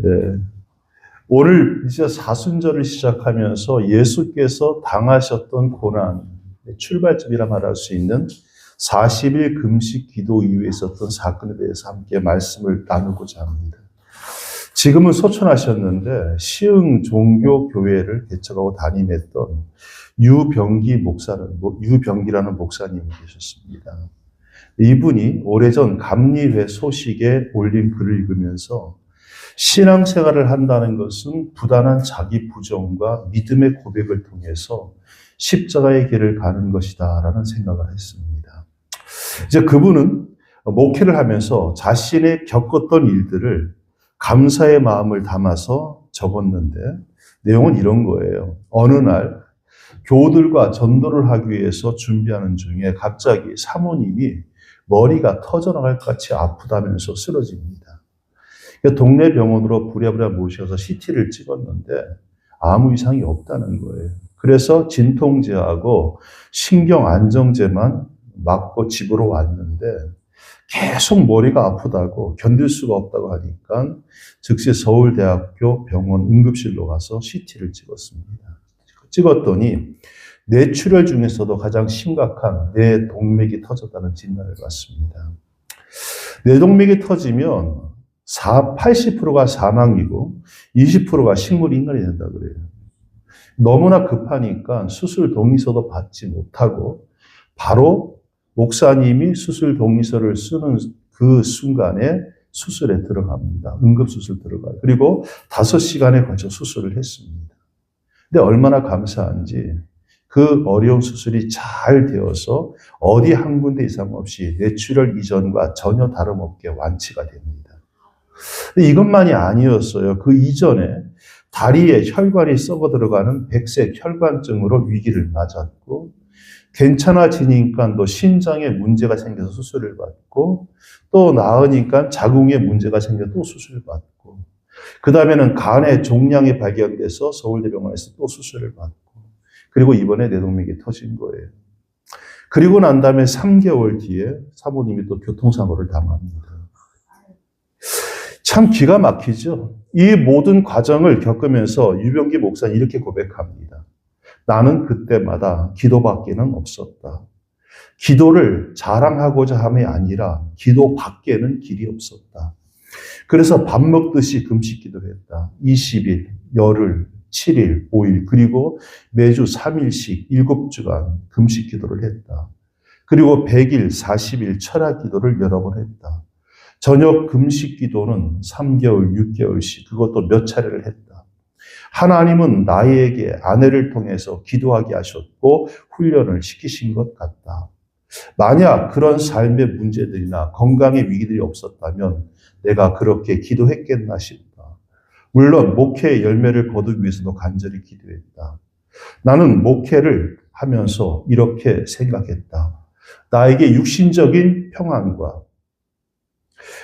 예. 오늘 이제 사순절을 시작하면서 예수께서 당하셨던 고난, 출발점이라 말할 수 있는 40일 금식 기도 이후에 있었던 사건에 대해서 함께 말씀을 나누고자 합니다. 지금은 소천하셨는데 시흥 종교교회를 개척하고 담임했던 유병기라는 목사님이 계셨습니다. 이분이 오래전 감리회 소식에 올린 글을 읽으면서 신앙생활을 한다는 것은 부단한 자기 부정과 믿음의 고백을 통해서 십자가의 길을 가는 것이다라는 생각을 했습니다. 이제 그분은 목회를 하면서 자신의 겪었던 일들을 감사의 마음을 담아서 적었는데 내용은 이런 거예요. 어느 날 교우들과 전도를 하기 위해서 준비하는 중에 갑자기 사모님이 머리가 터져나갈 것 같이 아프다면서 쓰러집니다. 동네 병원으로 부랴부랴 모셔서 CT를 찍었는데 아무 이상이 없다는 거예요. 그래서 진통제하고 신경안정제만 맞고 집으로 왔는데 계속 머리가 아프다고 견딜 수가 없다고 하니까 즉시 서울대학교 병원 응급실로 가서 CT를 찍었습니다. 찍었더니 뇌출혈 중에서도 가장 심각한 뇌동맥이 터졌다는 진단을 받습니다. 뇌동맥이 터지면 80%가 사망이고 20%가 식물인간이 된다 그래요. 너무나 급하니까 수술 동의서도 받지 못하고 바로 목사님이 수술 동의서를 쓰는 그 순간에 수술에 들어갑니다. 응급수술 들어가요. 그리고 5시간에 걸쳐 수술을 했습니다. 근데 얼마나 감사한지 그 어려운 수술이 잘 되어서 어디 한 군데 이상 없이 뇌출혈 이전과 전혀 다름없게 완치가 됩니다. 근데 이것만이 아니었어요. 그 이전에 다리에 혈관이 썩어 들어가는 백색 혈관증으로 위기를 맞았고 괜찮아지니까 또 신장에 문제가 생겨서 수술을 받고 또 나으니까 자궁에 문제가 생겨 또 수술을 받고 그 다음에는 간에 종양이 발견돼서 서울대병원에서 또 수술을 받고 그리고 이번에 뇌동맥이 터진 거예요. 그리고 난 다음에 3개월 뒤에 사모님이 또 교통사고를 당합니다. 참 기가 막히죠. 이 모든 과정을 겪으면서 유병기 목사는 이렇게 고백합니다. 나는 그때마다 기도밖에는 없었다. 기도를 자랑하고자 함이 아니라 기도 밖에는 길이 없었다. 그래서 밥 먹듯이 금식 기도했다. 20일, 열흘, 7일, 5일, 그리고 매주 3일씩 7주간 금식 기도를 했다. 그리고 100일, 40일 철학 기도를 여러 번 했다. 저녁 금식 기도는 3개월, 6개월씩 그것도 몇 차례를 했다. 하나님은 나에게 아내를 통해서 기도하게 하셨고 훈련을 시키신 것 같다. 만약 그런 삶의 문제들이나 건강의 위기들이 없었다면 내가 그렇게 기도했겠나 싶다. 물론 목회의 열매를 거두기 위해서도 간절히 기도했다. 나는 목회를 하면서 이렇게 생각했다. 나에게 육신적인 평안과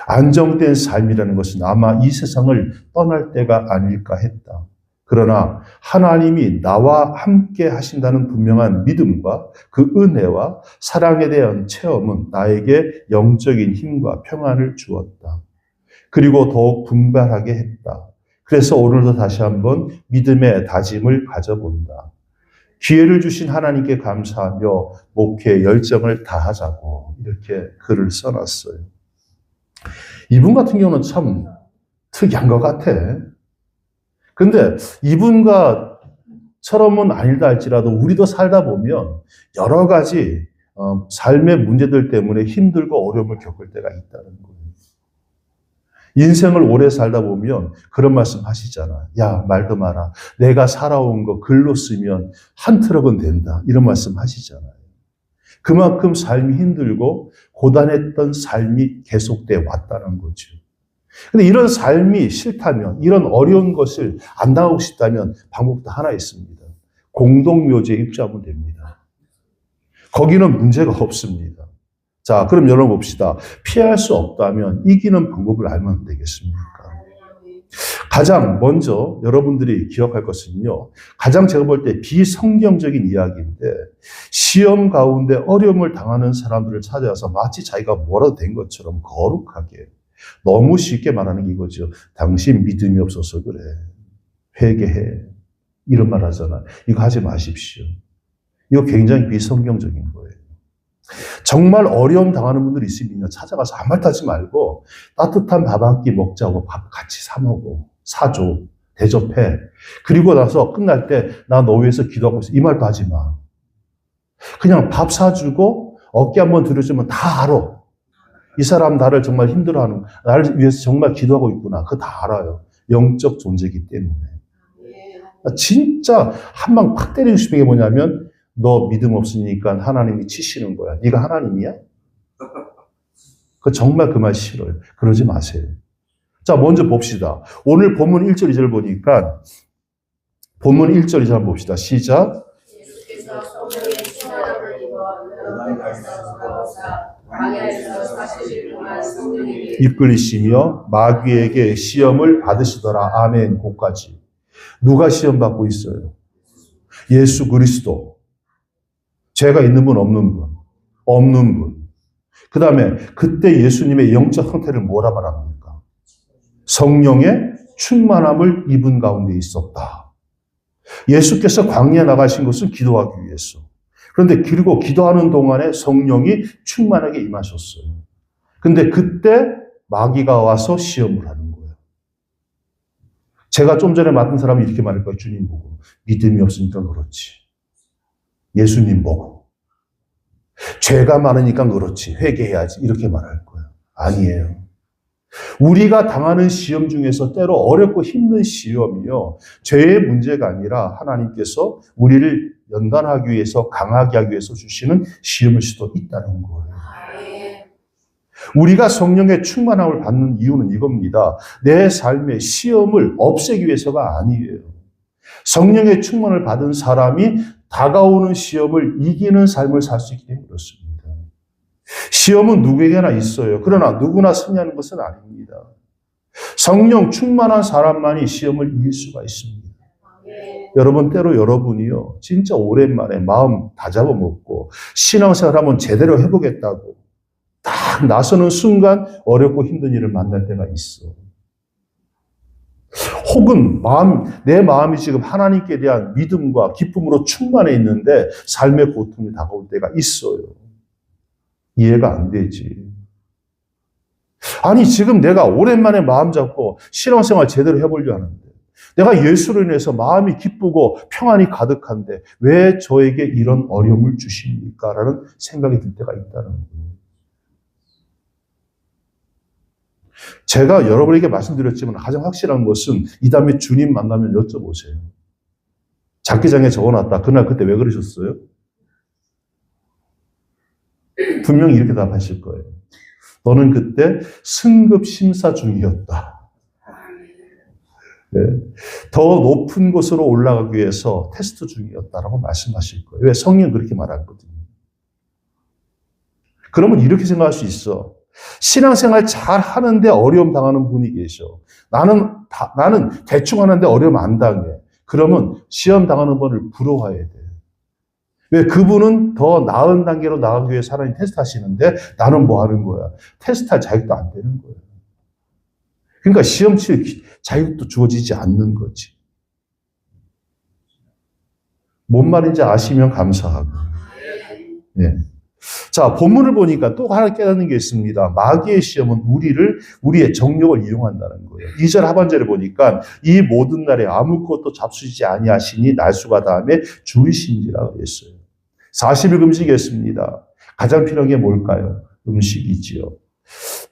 안정된 삶이라는 것은 아마 이 세상을 떠날 때가 아닐까 했다. 그러나 하나님이 나와 함께 하신다는 분명한 믿음과 그 은혜와 사랑에 대한 체험은 나에게 영적인 힘과 평안을 주었다. 그리고 더욱 분발하게 했다. 그래서 오늘도 다시 한번 믿음의 다짐을 가져본다. 기회를 주신 하나님께 감사하며 목회의 열정을 다하자고 이렇게 글을 써놨어요. 이분 같은 경우는 참 특이한 것 같아. 근데 이분과처럼은 아니다 할지라도 우리도 살다 보면 여러 가지 삶의 문제들 때문에 힘들고 어려움을 겪을 때가 있다는 거예요. 인생을 오래 살다 보면 그런 말씀 하시잖아. 야, 말도 마라. 내가 살아온 거 글로 쓰면 한 트럭은 된다. 이런 말씀 하시잖아요. 그만큼 삶이 힘들고 고단했던 삶이 계속돼 왔다는 거죠. 근데 이런 삶이 싫다면, 이런 어려운 것을 안 당하고 싶다면 방법도 하나 있습니다. 공동묘지에 입주하면 됩니다. 거기는 문제가 없습니다. 자, 그럼 열어봅시다. 피할 수 없다면 이기는 방법을 알면 되겠습니까? 가장 먼저 여러분들이 기억할 것은요. 가장 제가 볼 때 비성경적인 이야기인데 시험 가운데 어려움을 당하는 사람들을 찾아와서 마치 자기가 뭐라도 된 것처럼 거룩하게 너무 쉽게 말하는 게 이거죠. 당신 믿음이 없어서 그래. 회개해. 이런 말 하잖아. 이거 하지 마십시오. 이거 굉장히 비성경적인 거예요. 정말 어려움 당하는 분들이 있으면 찾아가서 아무 말도 하지 말고 따뜻한 밥 한 끼 먹자고 밥 같이 사 먹어. 사줘. 대접해. 그리고 나서 끝날 때 나 너 위해서 기도하고 있어. 이 말도 하지 마. 그냥 밥 사주고 어깨 한번 들어주면 다 알아. 이 사람 나를 정말 힘들어하는, 나를 위해서 정말 기도하고 있구나. 그거 다 알아요. 영적 존재이기 때문에. 진짜 한 방 팍 때리고 싶은 게 뭐냐면 너 믿음 없으니까 하나님이 치시는 거야. 네가 하나님이야? 정말 그 말 싫어요. 그러지 마세요. 자, 먼저 봅시다. 오늘 본문 1절, 2절 보니까 본문 1절, 2절 한번 봅시다. 시작. 예수께서 성령의 충만함을 입어 여러 발사서 광야에서 40일 동안 성령에게 이끌리시며 마귀에게 시험을 받으시더라. 아멘. 고까지. 누가 시험 받고 있어요? 예수 그리스도. 죄가 있는 분, 없는 분? 없는 분. 그 다음에 그때 예수님의 영적 상태를 뭐라 말합니까? 성령의 충만함을 입은 가운데 있었다. 예수께서 광야에 나가신 것은 기도하기 위해서. 그런데 그리고 기도하는 동안에 성령이 충만하게 임하셨어요. 그런데 그때 마귀가 와서 시험을 하는 거예요. 제가 좀 전에 맡은 사람이 이렇게 말할 거예요. 주님 보고. 믿음이 없으니까 그렇지. 예수님 보고. 죄가 많으니까 그렇지. 회개해야지. 이렇게 말할 거예요. 아니에요. 우리가 당하는 시험 중에서 때로 어렵고 힘든 시험이요. 죄의 문제가 아니라 하나님께서 우리를 연단하기 위해서 강하게 하기 위해서 주시는 시험일 수도 있다는 거예요. 우리가 성령의 충만함을 받는 이유는 이겁니다. 내 삶의 시험을 없애기 위해서가 아니에요. 성령의 충만을 받은 사람이 다가오는 시험을 이기는 삶을 살 수 있기 때문에 그렇습니다. 시험은 누구에게나 있어요. 그러나 누구나 승리하는 것은 아닙니다. 성령 충만한 사람만이 시험을 이길 수가 있습니다. 여러분, 때로 여러분이요, 진짜 오랜만에 마음 다 잡아먹고 신앙생활 한번 제대로 해보겠다고 딱 나서는 순간 어렵고 힘든 일을 만날 때가 있어. 혹은 내 마음이 지금 하나님께 대한 믿음과 기쁨으로 충만해 있는데 삶의 고통이 다가올 때가 있어요. 이해가 안 되지. 아니, 지금 내가 오랜만에 마음 잡고 신앙생활 제대로 해보려 하는데 내가 예수로 인해서 마음이 기쁘고 평안이 가득한데 왜 저에게 이런 어려움을 주십니까? 라는 생각이 들 때가 있다는 거예요. 제가 여러분에게 말씀드렸지만 가장 확실한 것은 이 다음에 주님 만나면 여쭤보세요. 장기장에 적어놨다. 그날 그때 왜 그러셨어요? 분명히 이렇게 답하실 거예요. 너는 그때 승급 심사 중이었다. 네. 더 높은 곳으로 올라가기 위해서 테스트 중이었다라고 말씀하실 거예요. 왜? 성경은 그렇게 말하거든요. 그러면 이렇게 생각할 수 있어. 신앙생활 잘 하는데 어려움 당하는 분이 계셔. 나는 대충 하는데 어려움 안 당해. 그러면 시험 당하는 분을 부러워해야 돼. 왜? 그분은 더 나은 단계로 나가기 위해서 하나님 테스트 하시는데 나는 뭐 하는 거야? 테스트할 자격도 안 되는 거예요. 그러니까 시험 칠 자격도 주어지지 않는 거지. 뭔 말인지 아시면 감사하고. 네. 자, 본문을 보니까 또 하나 깨닫는 게 있습니다. 마귀의 시험은 우리의 정욕을 이용한다는 거예요. 2절 하반절에 보니까 이 모든 날에 아무것도 잡수지 아니하시니 날수가 다음에 줄이신지라 그랬어요. 40일 금식이었습니다. 가장 필요한 게 뭘까요? 음식이지요.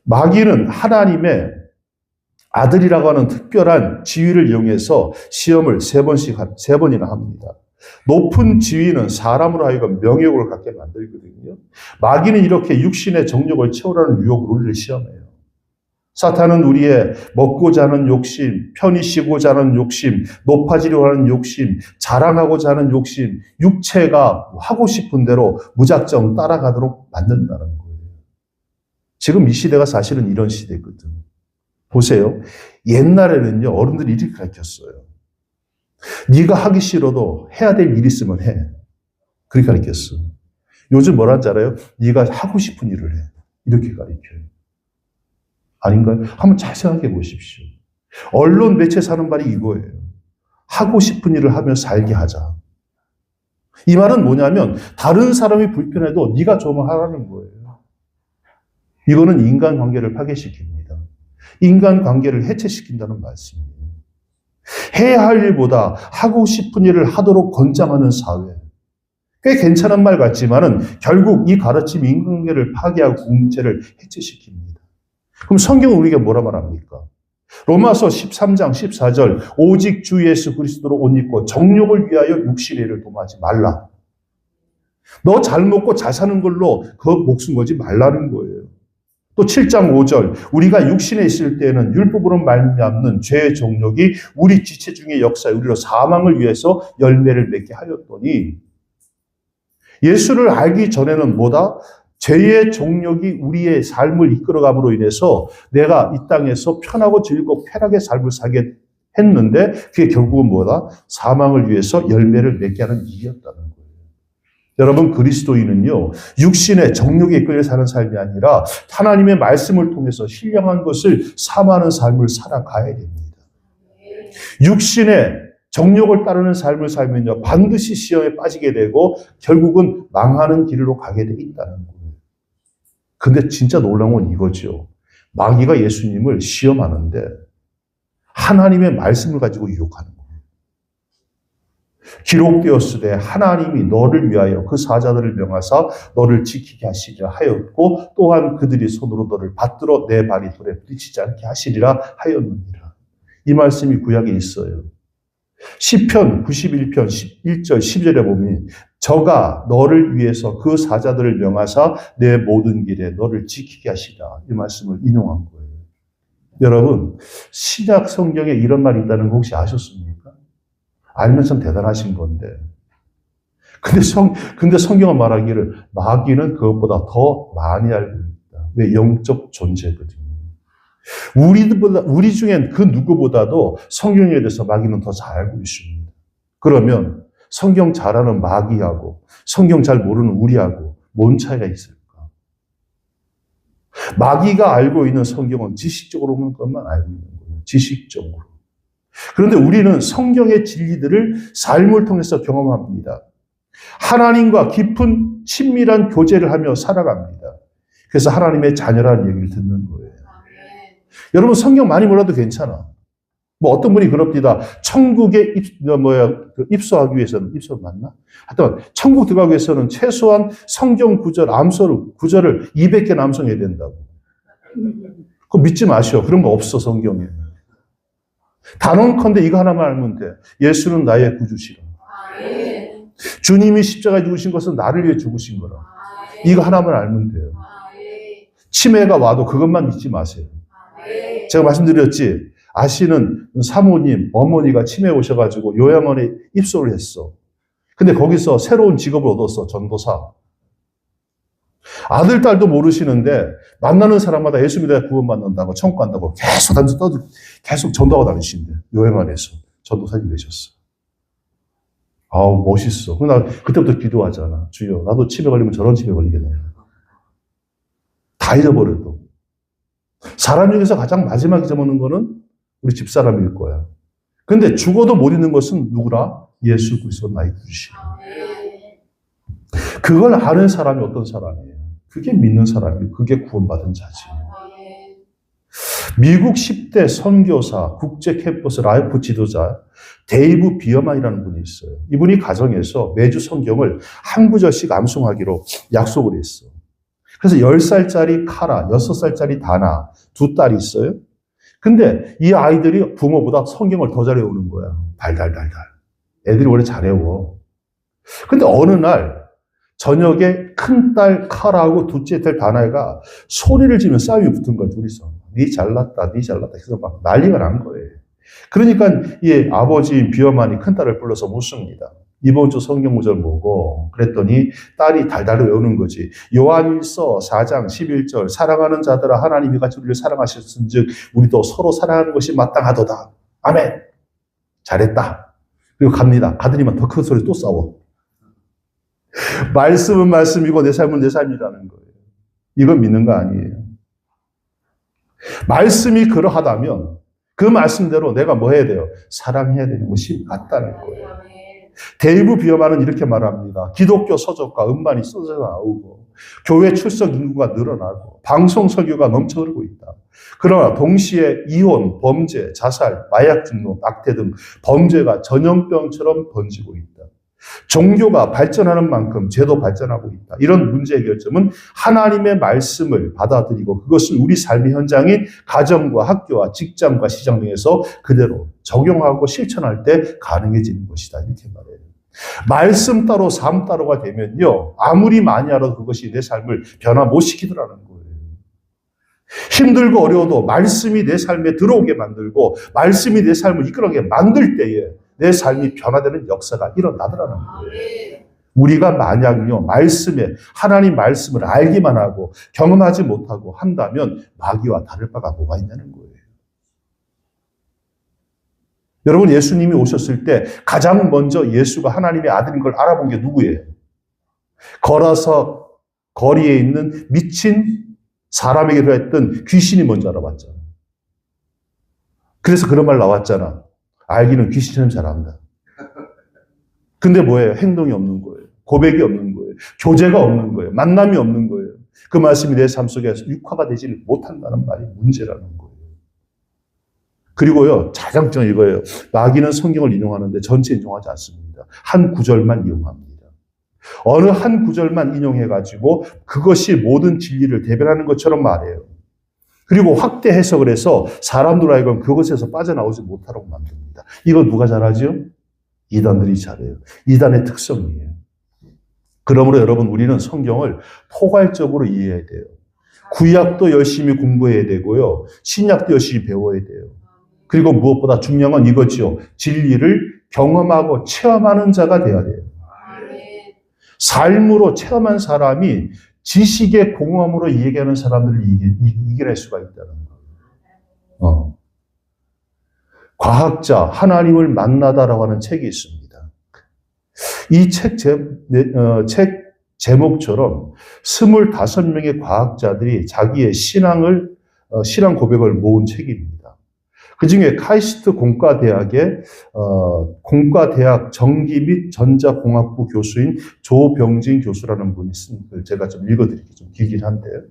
마귀는 하나님의 아들이라고 하는 특별한 지위를 이용해서 시험을 세 번이나 합니다. 높은 지위는 사람으로 하여금 명예욕을 갖게 만들거든요. 마귀는 이렇게 육신의 정욕을 채우라는 유혹으로 우리를 시험해요. 사탄은 우리의 먹고자 하는 욕심, 편히 쉬고자 하는 욕심, 높아지려고 하는 욕심, 자랑하고자 하는 욕심, 육체가 하고 싶은 대로 무작정 따라가도록 만든다는 거예요. 지금 이 시대가 사실은 이런 시대거든. 보세요. 옛날에는요, 어른들이 이렇게 가르쳤어요. 네가 하기 싫어도 해야 될 일 있으면 해. 그렇게 가르쳤어. 요즘 뭐라는 줄 알아요? 네가 하고 싶은 일을 해. 이렇게 가르쳐요. 아닌가요? 한번 잘 생각해 보십시오. 언론 매체에서 하는 말이 이거예요. 하고 싶은 일을 하며 살게 하자. 이 말은 뭐냐면 다른 사람이 불편해도 네가 좋으면 하라는 거예요. 이거는 인간관계를 파괴시킵니다. 인간관계를 해체시킨다는 말씀이에요. 해야 할 일보다 하고 싶은 일을 하도록 권장하는 사회. 꽤 괜찮은 말 같지만은 결국 이 가르침이 인간관계를 파괴하고 공동체를 해체시킵니다. 그럼 성경은 우리에게 뭐라 말합니까? 로마서 13장 14절 오직 주 예수 그리스도로 옷 입고 정욕을 위하여 육신의 일을 도모하지 말라. 너 잘 먹고 잘 사는 걸로 그 목숨 걸지 말라는 거예요. 또 7장 5절 우리가 육신에 있을 때에는 율법으로 말미암는 죄의 정욕이 우리 지체 중에 역사에 우리로 사망을 위해서 열매를 맺게 하였더니 예수를 알기 전에는 뭐다? 죄의 정욕이 우리의 삶을 이끌어감으로 인해서 내가 이 땅에서 편하고 즐겁고 쾌락의 삶을 살게 했는데 그게 결국은 뭐다? 사망을 위해서 열매를 맺게 하는 일이었다는 거예요. 여러분 그리스도인은요. 육신의 정욕에 이끌려 사는 삶이 아니라 하나님의 말씀을 통해서 신령한 것을 삼하는 삶을 살아가야 됩니다. 육신의 정욕을 따르는 삶을 살면요. 반드시 시험에 빠지게 되고 결국은 망하는 길로 가게 돼 있다는 거예요. 근데 진짜 놀라운 건 이거죠. 마귀가 예수님을 시험하는데 하나님의 말씀을 가지고 유혹하는 거예요. 기록되었으되 하나님이 너를 위하여 그 사자들을 명하사 너를 지키게 하시리라 하였고 또한 그들이 손으로 너를 받들어 내 발이 돌에 부딪히지 않게 하시리라 하였느니라. 이 말씀이 구약에 있어요. 시편 91편 1절 12절에 보면 저가 너를 위해서 그 사자들을 명하사 내 모든 길에 너를 지키게 하시라. 이 말씀을 인용한 거예요. 여러분 신약 성경에 이런 말이 있다는 거 혹시 아셨습니까? 알면 참 대단하신 건데 근데 성경은 말하기를 마귀는 그것보다 더 많이 알고 있다. 왜? 영적 존재거든요. 우리 중엔 그 누구보다도 성경에 대해서 마귀는 더 잘 알고 있습니다. 그러면 성경 잘 아는 마귀하고 성경 잘 모르는 우리하고 뭔 차이가 있을까? 마귀가 알고 있는 성경은 지식적으로 보는 것만 알고 있는 거예요. 지식적으로. 그런데 우리는 성경의 진리들을 삶을 통해서 경험합니다. 하나님과 깊은 친밀한 교제를 하며 살아갑니다. 그래서 하나님의 자녀라는 얘기를 듣는 거예요. 여러분 성경 많이 몰라도 괜찮아. 뭐 어떤 분이 그럽니다. 천국에 입소하기 위해서는 입소 맞나? 하여튼 천국 들어가기 위해서는 최소한 성경 구절, 암소 구절을 200개는 암송해야 된다고. 그거 믿지 마시오. 그런 거 없어 성경에. 단언컨대 이거 하나만 알면 돼. 예수는 나의 구주시라. 주님이 십자가에 죽으신 것은 나를 위해 죽으신 거라. 이거 하나만 알면 돼요. 치매가 와도 그것만 믿지 마세요. 제가 말씀드렸지. 아시는 사모님, 어머니가 치매 오셔가지고 요양원에 입소를 했어. 근데 거기서 새로운 직업을 얻었어. 전도사. 아들, 딸도 모르시는데 만나는 사람마다 예수 믿어야 구원받는다고 천국 간다고 계속 전도하고 다니신대. 요양원에서 전도사님 되셨어. 아우 멋있어. 나 그때부터 기도하잖아. 주여 나도 치매 걸리면 저런 치매 걸리게 돼. 다 잊어버려도. 사람 중에서 가장 마지막 잊어먹는 거는 우리 집사람일 거야. 근데 죽어도 못 잊는 것은 누구라? 예수 그리스도 나의 구주시라. 그걸 아는 사람이 어떤 사람이에요? 그게 믿는 사람이에요. 그게 구원받은 자지. 미국 10대 선교사, 국제 캠퍼스 라이프 지도자 데이브 비어만이라는 분이 있어요. 이분이 가정에서 매주 성경을 한 구절씩 암송하기로 약속을 했어. 그래서 10살짜리 카라, 6살짜리 다나 두 딸이 있어요. 근데 이 아이들이 부모보다 성경을 더 잘 외우는 거야. 달달달달. 애들이 원래 잘 외워. 근데 어느 날 저녁에 큰딸 카라하고 둘째 딸 다나가 소리를 지면 싸움이 붙은 거야, 둘이서. 니 잘났다, 니 잘났다. 그래서 막 난리가 난 거예요. 그러니까 이 아버지인 비어만이 큰딸을 불러서 묻습니다. 이번 주 성경 구절 뭐고? 그랬더니 딸이 달달 외우는 거지. 요한일서 4장 11절 사랑하는 자들아 하나님이 같이 우리를 사랑하셨은즉 우리도 서로 사랑하는 것이 마땅하도다. 아멘. 잘했다. 그리고 갑니다. 가더니만 더 큰 소리 또 싸워. 말씀은 말씀이고 내 삶은 내 삶이라는 거예요. 이건 믿는 거 아니에요. 말씀이 그러하다면 그 말씀대로 내가 뭐 해야 돼요? 사랑해야 되는 것이 맞다는 거예요. 대일부 비어만은 이렇게 말합니다. 기독교 서적과 음반이 쏟아져 나오고 교회 출석 인구가 늘어나고 방송 설교가 넘쳐 흐르고 있다. 그러나 동시에 이혼, 범죄, 자살, 마약 중독, 낙태 등 범죄가 전염병처럼 번지고 있다. 종교가 발전하는 만큼 죄도 발전하고 있다. 이런 문제 해결점은 하나님의 말씀을 받아들이고 그것을 우리 삶의 현장인 가정과 학교와 직장과 시장 등에서 그대로 적용하고 실천할 때 가능해지는 것이다. 이렇게 말해요. 말씀 따로 삶 따로가 되면요, 아무리 많이 알아도 그것이 내 삶을 변화 못 시키더라는 거예요. 힘들고 어려워도 말씀이 내 삶에 들어오게 만들고 말씀이 내 삶을 이끌어가게 만들 때에 내 삶이 변화되는 역사가 일어나더라는 거예요. 우리가 만약요, 하나님 말씀을 알기만 하고 경험하지 못하고 한다면 마귀와 다를 바가 뭐가 있냐는 거예요. 여러분, 예수님이 오셨을 때 가장 먼저 예수가 하나님의 아들인 걸 알아본 게 누구예요? 걸어서 거리에 있는 미친 사람에게 들어했던 귀신이 먼저 알아봤잖아. 그래서 그런 말 나왔잖아. 알기는 귀신처럼 잘한다. 근데 뭐예요? 행동이 없는 거예요. 고백이 없는 거예요. 교제가 없는 거예요. 만남이 없는 거예요. 그 말씀이 내 삶 속에서 육화가 되지 못한다는 말이 문제라는 거예요. 그리고요, 자장점 이거예요. 마귀는 성경을 인용하는데 전체 인용하지 않습니다. 한 구절만 이용합니다. 어느 한 구절만 인용해가지고 그것이 모든 진리를 대변하는 것처럼 말해요. 그리고 확대 해석을 해서 사람들 하여금 그것에서 빠져나오지 못하라고 만듭니다. 이거 누가 잘하죠? 이단들이 잘해요. 이단의 특성이에요. 그러므로 여러분, 우리는 성경을 포괄적으로 이해해야 돼요. 구약도 열심히 공부해야 되고요. 신약도 열심히 배워야 돼요. 그리고 무엇보다 중요한 건 이거지요. 진리를 경험하고 체험하는 자가 돼야 돼요. 삶으로 체험한 사람이 지식의 공허함으로 얘기하는 사람들을 이겨낼 수가 있다는 거예요. 과학자 하나님을 만나다라고 하는 책이 있습니다. 이 책 제목처럼 25명의 과학자들이 자기의 신앙 고백을 모은 책입니다. 그 중에 카이스트 공과대학의 공과대학 전기 및 전자공학부 교수인 조병진 교수라는 분이 쓴 글 제가 좀 읽어드릴게요. 좀 길긴 한데요.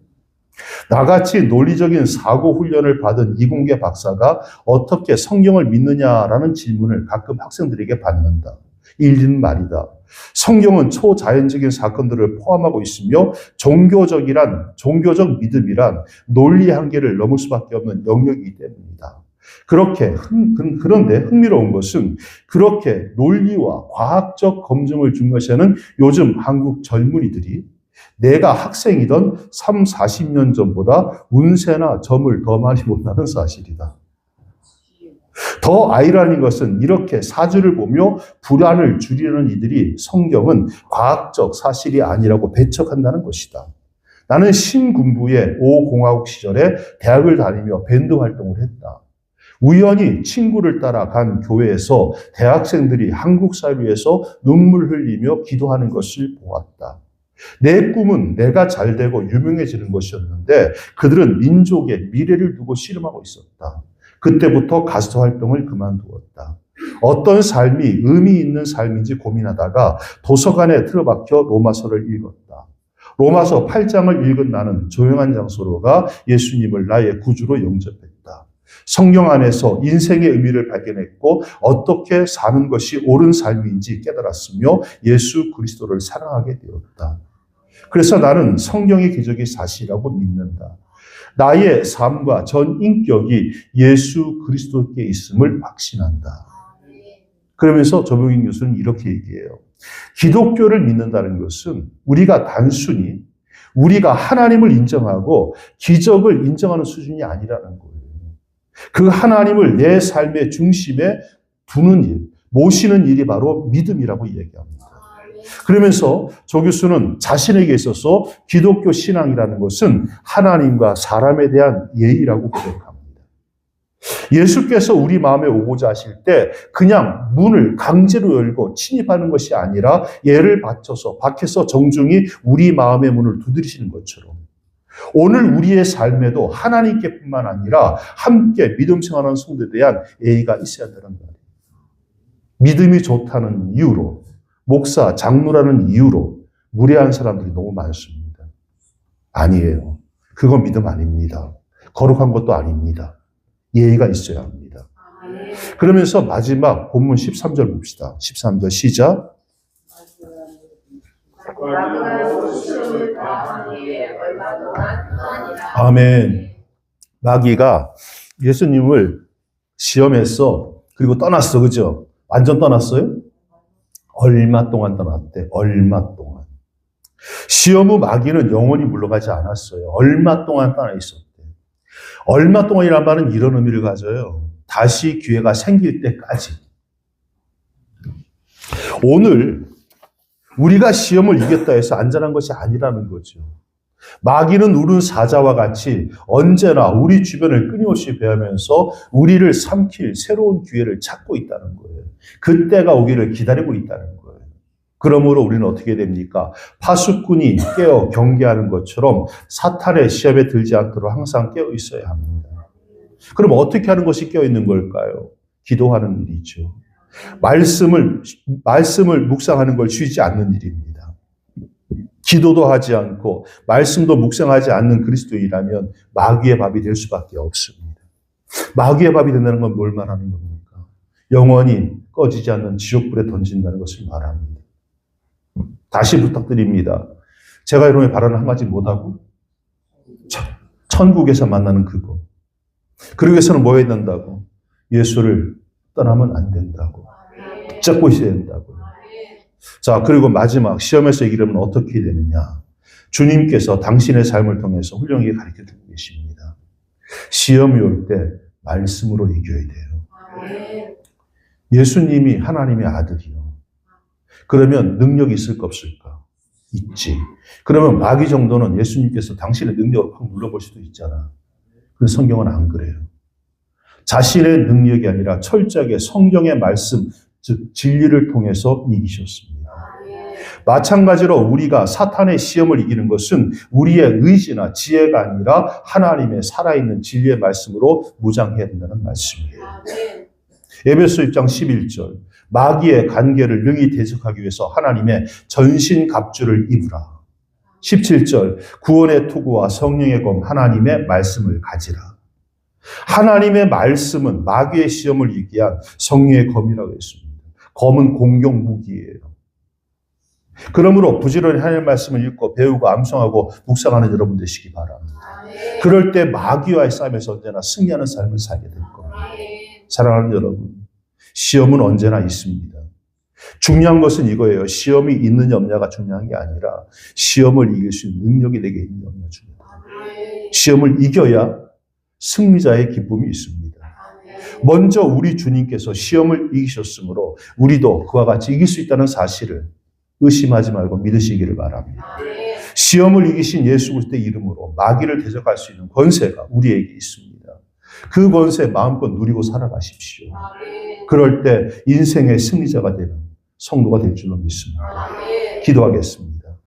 나같이 논리적인 사고 훈련을 받은 이공계 박사가 어떻게 성경을 믿느냐라는 질문을 가끔 학생들에게 받는다. 일리는 말이다. 성경은 초자연적인 사건들을 포함하고 있으며 종교적 믿음이란 논리 한계를 넘을 수밖에 없는 영역이기 때문이다. 그런데 흥미로운 것은 그렇게 논리와 과학적 검증을 중요시하는 요즘 한국 젊은이들이 내가 학생이던 40년 전보다 운세나 점을 더 많이 본다는 사실이다. 더 아이러니한 것은 이렇게 사주를 보며 불안을 줄이려는 이들이 성경은 과학적 사실이 아니라고 배척한다는 것이다. 나는 신군부의 5공화국 시절에 대학을 다니며 밴드 활동을 했다. 우연히 친구를 따라 간 교회에서 대학생들이 한국 사회를 위해서 눈물 흘리며 기도하는 것을 보았다. 내 꿈은 내가 잘되고 유명해지는 것이었는데 그들은 민족의 미래를 두고 씨름하고 있었다. 그때부터 가수 활동을 그만두었다. 어떤 삶이 의미 있는 삶인지 고민하다가 도서관에 틀어박혀 로마서를 읽었다. 로마서 8장을 읽은 나는 조용한 장소로 가 예수님을 나의 구주로 영접했다. 성경 안에서 인생의 의미를 발견했고 어떻게 사는 것이 옳은 삶인지 깨달았으며 예수 그리스도를 사랑하게 되었다. 그래서 나는 성경의 기적이 사실이라고 믿는다. 나의 삶과 전 인격이 예수 그리스도께 있음을 확신한다. 그러면서 조병인 교수는 이렇게 얘기해요. 기독교를 믿는다는 것은 우리가 단순히 우리가 하나님을 인정하고 기적을 인정하는 수준이 아니라는 거예요. 그 하나님을 내 삶의 중심에 두는 일, 모시는 일이 바로 믿음이라고 이야기합니다. 그러면서 조 교수는 자신에게 있어서 기독교 신앙이라는 것은 하나님과 사람에 대한 예의라고 고백합니다. 예수께서 우리 마음에 오고자 하실 때 그냥 문을 강제로 열고 침입하는 것이 아니라 예를 바쳐서 밖에서 정중히 우리 마음의 문을 두드리시는 것처럼 오늘 우리의 삶에도 하나님께뿐만 아니라 함께 믿음 생활하는 성도에 대한 예의가 있어야 되는 거예요. 믿음이 좋다는 이유로, 목사, 장로라는 이유로 무례한 사람들이 너무 많습니다. 아니에요. 그건 믿음 아닙니다. 거룩한 것도 아닙니다. 예의가 있어야 합니다. 그러면서 마지막 본문 13절 봅시다. 13절 시작. 아멘. 마귀가 예수님을 시험했어. 그리고 떠났어. 그죠? 완전 떠났어요? 얼마 동안 떠났대. 얼마 동안. 시험 후 마귀는 영원히 물러가지 않았어요. 얼마 동안 떠나 있었대. 얼마 동안이란 말은 이런 의미를 가져요. 다시 기회가 생길 때까지. 오늘 우리가 시험을 이겼다 해서 안전한 것이 아니라는 거죠. 마귀는 우는 사자와 같이 언제나 우리 주변을 끊임없이 배하면서 우리를 삼킬 새로운 기회를 찾고 있다는 거예요. 그때가 오기를 기다리고 있다는 거예요. 그러므로 우리는 어떻게 됩니까? 파수꾼이 깨어 경계하는 것처럼 사탄의 시험에 들지 않도록 항상 깨어 있어야 합니다. 그럼 어떻게 하는 것이 깨어 있는 걸까요? 기도하는 일이죠. 말씀을 묵상하는 걸 쉬지 않는 일입니다. 기도도 하지 않고 말씀도 묵상하지 않는 그리스도인이라면 마귀의 밥이 될 수밖에 없습니다. 마귀의 밥이 된다는 건 뭘 말하는 겁니까? 영원히 꺼지지 않는 지옥불에 던진다는 것을 말합니다. 다시 부탁드립니다. 제가 여러분의 발언을 한 가지 못하고 천국에서 만나는 그거. 그러기 위해서는 뭐 해야 된다고? 예수를 떠나면 안 된다고. 붙잡고 있어야 된다고. 자, 그리고 마지막 시험에서 이기려면 어떻게 되느냐? 주님께서 당신의 삶을 통해서 훌륭하게 가르쳐주고 계십니다. 시험이 올 때 말씀으로 이겨야 돼요. 예수님이 하나님의 아들이요. 그러면 능력이 있을까 없을까? 있지. 그러면 마귀 정도는 예수님께서 당신의 능력을 확 눌러볼 수도 있잖아. 근데 성경은 안 그래요. 자신의 능력이 아니라 철저하게 성경의 말씀, 즉 진리를 통해서 이기셨습니다. 마찬가지로 우리가 사탄의 시험을 이기는 것은 우리의 의지나 지혜가 아니라 하나님의 살아있는 진리의 말씀으로 무장해야 된다는 말씀이에요. 에베소 6장 11절 마귀의 관계를 능히 대적하기 위해서 하나님의 전신 갑주를 입으라. 17절 구원의 투구와 성령의 검 하나님의 말씀을 가지라. 하나님의 말씀은 마귀의 시험을 이기게 한 성령의 검이라고 했습니다. 검은 공격 무기예요. 그러므로 부지런히 하나님의 말씀을 읽고 배우고 암송하고 묵상하는 여러분 되시기 바랍니다. 그럴 때 마귀와의 싸움에서 언제나 승리하는 삶을 살게 될 겁니다. 사랑하는 여러분, 시험은 언제나 있습니다. 중요한 것은 이거예요. 시험이 있느냐 없느냐가 중요한 게 아니라 시험을 이길 수 있는 능력이 내게 있느냐 없느냐 중요합니다. 시험을 이겨야 승리자의 기쁨이 있습니다. 먼저 우리 주님께서 시험을 이기셨으므로 우리도 그와 같이 이길 수 있다는 사실을 의심하지 말고 믿으시기를 바랍니다. 시험을 이기신 예수 그리스도의 이름으로 마귀를 대적할 수 있는 권세가 우리에게 있습니다. 그 권세 마음껏 누리고 살아가십시오. 그럴 때 인생의 승리자가 되는 성도가 될 줄로 믿습니다. 기도하겠습니다.